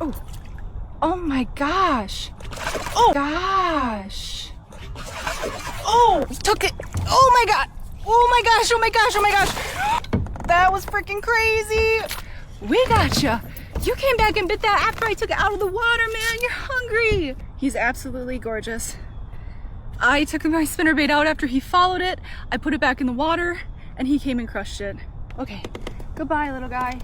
Oh, oh my gosh. Oh gosh. Oh, took it. Oh my God. Oh my gosh, oh my gosh, oh my gosh. That was freaking crazy. We gotcha. You came back and bit that after I took it out of the water, man. You're hungry. He's absolutely gorgeous. I took my spinnerbait out after he followed it. I put it back in the water and he came and crushed it. Okay, goodbye, little guy.